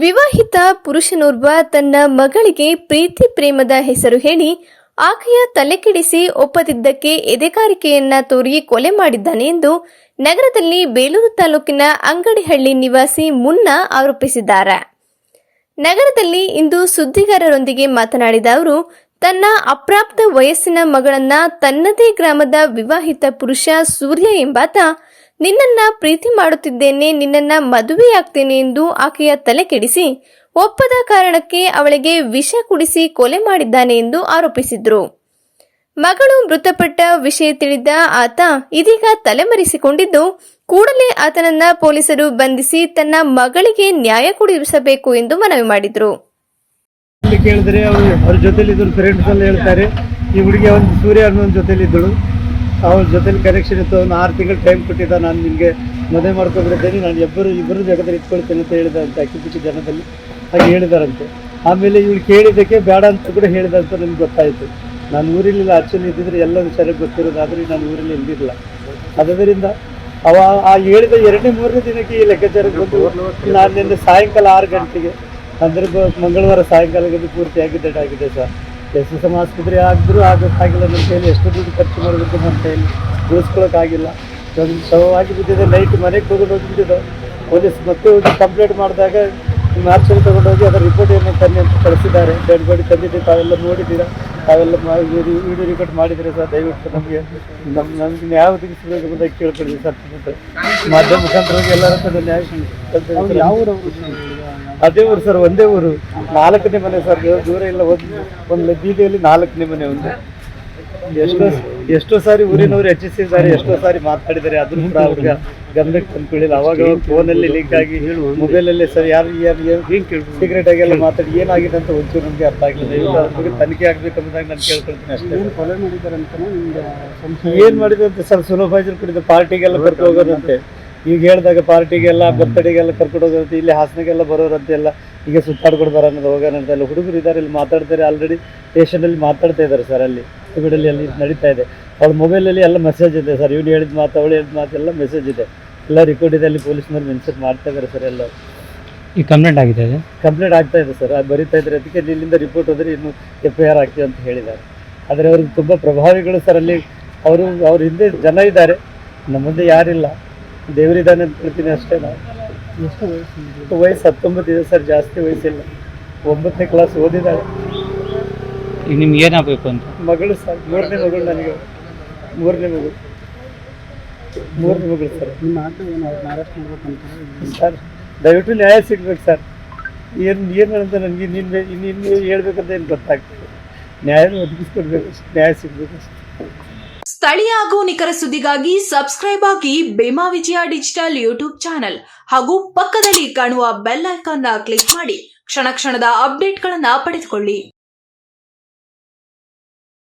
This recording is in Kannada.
ವಿವಾಹಿತ ಪುರುಷನೋರ್ವ ತನ್ನ ಮಗಳಿಗೆ ಪ್ರೀತಿ ಪ್ರೇಮದ ಹೆಸರು ಹೇಳಿ ಆಕೆಯ ತಲೆಕೆಡಿಸಿ ಒಪ್ಪದಿದ್ದಕ್ಕೆ ಎದೆಗಾರಿಕೆಯನ್ನ ತೋರಿ ಕೊಲೆ ಮಾಡಿದ್ದಾನೆ ಎಂದು ನಗರದಲ್ಲಿ ಬೇಲೂರು ತಾಲೂಕಿನ ಅಂಗಡಿಹಳ್ಳಿ ನಿವಾಸಿ ಮುನ್ನಾ ಆರೋಪಿಸಿದ್ದಾರೆ. ನಗರದಲ್ಲಿ ಇಂದು ಸುದ್ದಿಗಾರರೊಂದಿಗೆ ಮಾತನಾಡಿದ ಅವರು, ತನ್ನ ಅಪ್ರಾಪ್ತ ವಯಸ್ಸಿನ ಮಗಳನ್ನ ತನ್ನದೇ ಗ್ರಾಮದ ವಿವಾಹಿತ ಪುರುಷ ಸೂರ್ಯ ಎಂಬಾತ ನಿನ್ನನ್ನ ಪ್ರೀತಿ ಮಾಡುತ್ತಿದ್ದೇನೆ, ನಿನ್ನನ್ನ ಮದುವೆಯಾಗ್ತೇನೆ ಎಂದು ಆಕೆಯ ತಲೆ ಕೆಡಿಸಿ ಒಪ್ಪದ ಕಾರಣಕ್ಕೆ ಅವಳಿಗೆ ವಿಷ ಕುಡಿಸಿ ಕೊಲೆ ಮಾಡಿದ್ದಾನೆ ಎಂದು ಆರೋಪಿಸಿದ್ರು. ಮಗಳು ಮೃತಪಟ್ಟ ವಿಷಯ ತಿಳಿದ ಆತ ಇದೀಗ ತಲೆಮರೆಸಿಕೊಂಡಿದ್ದು, ಕೂಡಲೇ ಆತನನ್ನ ಪೊಲೀಸರು ಬಂಧಿಸಿ ತನ್ನ ಮಗಳಿಗೆ ನ್ಯಾಯ ಕೊಡಿಸಬೇಕು ಎಂದು ಮನವಿ ಮಾಡಿದ್ರು. ಕೇಳಿದ್ರೆ ಅವ್ರ ಜೊತೆಲಿ ಇದ್ರು ಫ್ರೆಂಡ್ಸ್ ಎಲ್ಲ ಹೇಳ್ತಾರೆ, ಈ ಹುಡುಗಿ ಒಂದು ಸೂರ್ಯ ಅನ್ನೋ ಜೊತೆಲಿ ಇದ್ದಳು, ಅವ್ರ ಜೊತೆಲಿ ಕನೆಕ್ಷನ್ ಇತ್ತು. ಅವ್ನು 6 ತಿಂಗಳು ಟೈಮ್ ಕೊಟ್ಟಿದ್ದ, ನಾನು ನಿಮಗೆ ಮದುವೆ ಮಾಡ್ಕೊಬಿಡ್ತೇನೆ, ನಾನು ಇಬ್ಬರು ಜಗದಲ್ಲಿ ಇಟ್ಕೊಳ್ತೇನೆ ಅಂತ ಹೇಳಿದಂತೆ ಅಕ್ಕಿಪಿಚ್ಚಿ ಜನದಲ್ಲಿ ಹಾಗೆ ಹೇಳಿದಾರಂತೆ. ಆಮೇಲೆ ಇವಳು ಕೇಳಿದ್ದಕ್ಕೆ ಬೇಡ ಅಂತ ಕೂಡ ಹೇಳಿದಂತ ನನಗೆ ಗೊತ್ತಾಯಿತು. ನಾನು ಊರಿಲಿಲ್ಲ, ಆಕ್ಚುಲಿ ಇದ್ದಿದ್ರೆ ಎಲ್ಲ ವಿಚಾರ ಗೊತ್ತಿರೋದು, ಆದರೆ ನಾನು ಊರಲ್ಲಿ ಇದ್ದಿಲ್ಲ. ಅದರಿಂದ ಆ ಹೇಳಿದ 2ನೇ-3ನೇ ದಿನಕ್ಕೆ ಈ ಲೆಕ್ಕಾಚಾರಕ್ಕೆ ಬಂದು ನಾನು ನಿನ್ನೆ ಸಾಯಂಕಾಲ 6 ಗಂಟೆಗೆ ಅಂದರೆ ಮಂಗಳವಾರ ಸಾಯಂಕಾಲಕ್ಕೆ ಪೂರ್ತಿಯಾಗಿ ಡೆಡ್ ಆಗಿದೆ ಸರ್. SSM ಆಸ್ಪತ್ರೆ ಆಗಿದ್ರು ಆಗೋಕ್ಕಾಗಿಲ್ಲ. ನನ್ನ ಕೈಯಲ್ಲಿ ಎಷ್ಟು ದುಡ್ಡು ಖರ್ಚು ಮಾಡಬೇಕು ನನ್ನ ಕೈಯಲ್ಲಿ ಉಳಿಸ್ಕೊಳ್ಳೋಕ್ಕಾಗಿಲ್ಲ. ಒಂದು ಶವವಾಗಿ ಬಿದ್ದಿದೆ. ನೈಟ್ ಮನೆಗೆ ತೊಗೊಂಡು ಹೋಗಿಬಿಟ್ಟಿದ್ದು. ಪೊಲೀಸ್ ಮತ್ತೆ ಹೋಗಿ ಕಂಪ್ಲೇಂಟ್ ಮಾಡಿದಾಗ ಮಾರ್ಚಲ್ಲಿ ತೊಗೊಂಡೋಗಿ ಅದರ ರಿಪೋರ್ಟ್ ಏನು ತನ್ನಿ ಅಂತ ಕಳಿಸಿದ್ದಾರೆ. ಡೆಡ್ ಬಾಡಿ ತಂದಿದ್ದು ತಾವೆಲ್ಲ ನೋಡಿದ್ದೀರಾ, ತಾವೆಲ್ಲ ವಿಡಿಯೋ ರಿಕಾರ್ಡ್ ಮಾಡಿದರೆ ಸರ್. ದಯವಿಟ್ಟು ನಮಗೆ ನ್ಯಾಯ ಒದಗಿಸಬೇಕು ಅಂತ ಕೇಳ್ಕೊಳ್ತೀವಿ ಸರ್. ಮಾಧ್ಯಮ ಮುಖಾಂತರವಾಗಿ ಎಲ್ಲರ ನ್ಯಾಯ. ಅದೇ ಊರು ಸರ್, ಒಂದೇ ಊರು, 4ನೇ ಮನೆ ಸರ್, ದೂರ ಇಲ್ಲ. ಒಂದು ಬೀದಿಯಲ್ಲಿ 4ನೇ ಮನೆ. ಒಂದು ಎಷ್ಟೋ ಸಾರಿ ಊರಿನವರು ಹೆಚ್ಚಿಸಿದ್ದಾರೆ, ಎಷ್ಟೋ ಸಾರಿ ಮಾತಾಡಿದ್ದಾರೆ, ಅದನ್ನು ಕೂಡ ಅವ್ರಿಗೆ ಗಮನಕ್ಕೆ ತಂದ್ಕೊಳ್ಳಿಲ್ಲ. ಅವಾಗ ಫೋನಲ್ಲಿ ಲಿಂಕ್ ಆಗಿ ಮೊಬೈಲಲ್ಲಿ ಸರ್ ಯಾರು ಸೀಕ್ರೆಟ್ ಆಗಿ ಎಲ್ಲ ಮಾತಾಡಿ ಏನಾಗಿದೆ ಅಂತ ಒಂಚೂರು ನಮಗೆ ಅರ್ಥ ಆಗಿಲ್ಲ. ಅದ್ರ ಬಗ್ಗೆ ತನಿಖೆ ಆಗ್ಬೇಕಂದಾಗ ನಾನು ಕೇಳ್ಕೊಳ್ತೀನಿ ಅಷ್ಟೇ. ಏನು ಮಾಡಿದೆ ಅಂತ ಸರ್, ಸುನೋಫೈಜರ್ ಕುಡಿದ ಪಾರ್ಟಿಗೆಲ್ಲ ಕರ್ಕೊಂಡು ಹೋಗೋದಂತೆ. ಈಗ ಹೇಳಿದಾಗ ಪಾರ್ಟಿಗೆಲ್ಲ ಬರ್ತಡೆಗೆಲ್ಲ ಕರ್ಕೊಂಡು ಹೋಗೋದಂತೆ, ಇಲ್ಲಿ ಹಾಸನಗೆಲ್ಲ ಬರೋರಂತೆಲ್ಲ ಈಗ ಸುತ್ತಾಡ್ಕೊಂಡು ಬರೋದು ಹೋಗೋಣಂತೆಲ್ಲ ಹುಡುಗರು ಇದ್ದಾರೆ, ಇಲ್ಲಿ ಮಾತಾಡ್ತಾರೆ. ಆಲ್ರೆಡಿ ಸ್ಟೇಷನಲ್ಲಿ ಮಾತಾಡ್ತಾ ಇದ್ದಾರೆ ಸರ್. ಅಲ್ಲಿ ಬಿಡಲ್ಲಿ ಅಲ್ಲಿ ನಡೀತಾ ಇದೆ. ಅವಳ ಮೊಬೈಲಲ್ಲಿ ಎಲ್ಲ ಮೆಸೇಜ್ ಇದೆ ಸರ್. ಇವನು ಹೇಳಿದ ಮಾತು, ಅವಳು ಹೇಳಿದ ಮಾತು ಎಲ್ಲ ಮೆಸೇಜ್ ಇದೆ, ಎಲ್ಲ ರೆಕಾರ್ಡ್ ಇದೆ. ಅಲ್ಲಿ ಪೊಲೀಸ್ನವ್ರು ಮೆನ್ಷನ್ ಮಾಡ್ತಾ ಇದ್ದಾರೆ ಸರ್. ಎಲ್ಲ ಈ ಕಂಪ್ಲೇಂಟ್ ಆಗಿದೆ, ಕಂಪ್ಲೇಂಟ್ ಆಗ್ತಾ ಇದೆ ಸರ್. ಅದು ಬರೀತಾ ಇದ್ದಾರೆ. ಅದಕ್ಕೆ ಇಲ್ಲಿಂದ ರಿಪೋರ್ಟ್ ಹೋದರೆ ಇನ್ನು FIR ಆಗ್ತೀವಿ ಅಂತ ಹೇಳಿದ್ದಾರೆ. ಆದರೆ ಅವ್ರಿಗೆ ತುಂಬ ಪ್ರಭಾವಿಗಳು ಸರ್. ಅಲ್ಲಿ ಅವ್ರ ಹಿಂದೆ ಜನ ಇದ್ದಾರೆ, ನಮ್ಮ ಮುಂದೆ ಯಾರಿಲ್ಲ. ದೇವರಿದ್ದಾನೆ ಅಂತ ಹೇಳ್ತೀನಿ ಅಷ್ಟೇ. ನಾವು ವಯಸ್ಸು 19 ಇದೆ ಸರ್, ಜಾಸ್ತಿ ವಯಸ್ಸಿಲ್ಲ. 9ನೇ ಕ್ಲಾಸ್ ಓದಿದ್ದಾಳೆ. ಈಗ ನಿಮ್ಗೆ ಏನಾಗಬೇಕು ಅಂತ? ಮಗಳು ಸರ್, 3ನೇ ಮಗಳು ನನಗೆ. 3ನೇ ಮಗಳು ಸರ್. ಸರ್ ದಯವಿಟ್ಟು ನ್ಯಾಯ ಸಿಗ್ಬೇಕು ಸರ್. ಏನು ಅಂತ ನನಗೆ ಇನ್ನೇನು ಹೇಳ್ಬೇಕಂತ ಏನು ಗೊತ್ತಾಗ್ತದೆ. ನ್ಯಾಯ ಒದಗಿಸ್ಕೊಡ್ಬೇಕು, ನ್ಯಾಯ ಸಿಗ್ಬೇಕು. ಸ್ಥಳೀಯ ಹಾಗೂ ನಿಖರ ಸುದ್ದಿಗಾಗಿ ಸಬ್ಸ್ಕ್ರೈಬ್ ಆಗಿ ಬೇಮಾ ವಿಜಯ ಡಿಜಿಟಲ್ ಯೂಟ್ಯೂಬ್ ಚಾನೆಲ್ ಹಾಗೂ ಪಕ್ಕದಲ್ಲಿ ಕಾಣುವ ಬೆಲ್ ಐಕಾನ್ ಕ್ಲಿಕ್ ಮಾಡಿ ಕ್ಷಣ ಕ್ಷಣದ ಅಪ್ಡೇಟ್ಗಳನ್ನು ಪಡೆದುಕೊಳ್ಳಿ.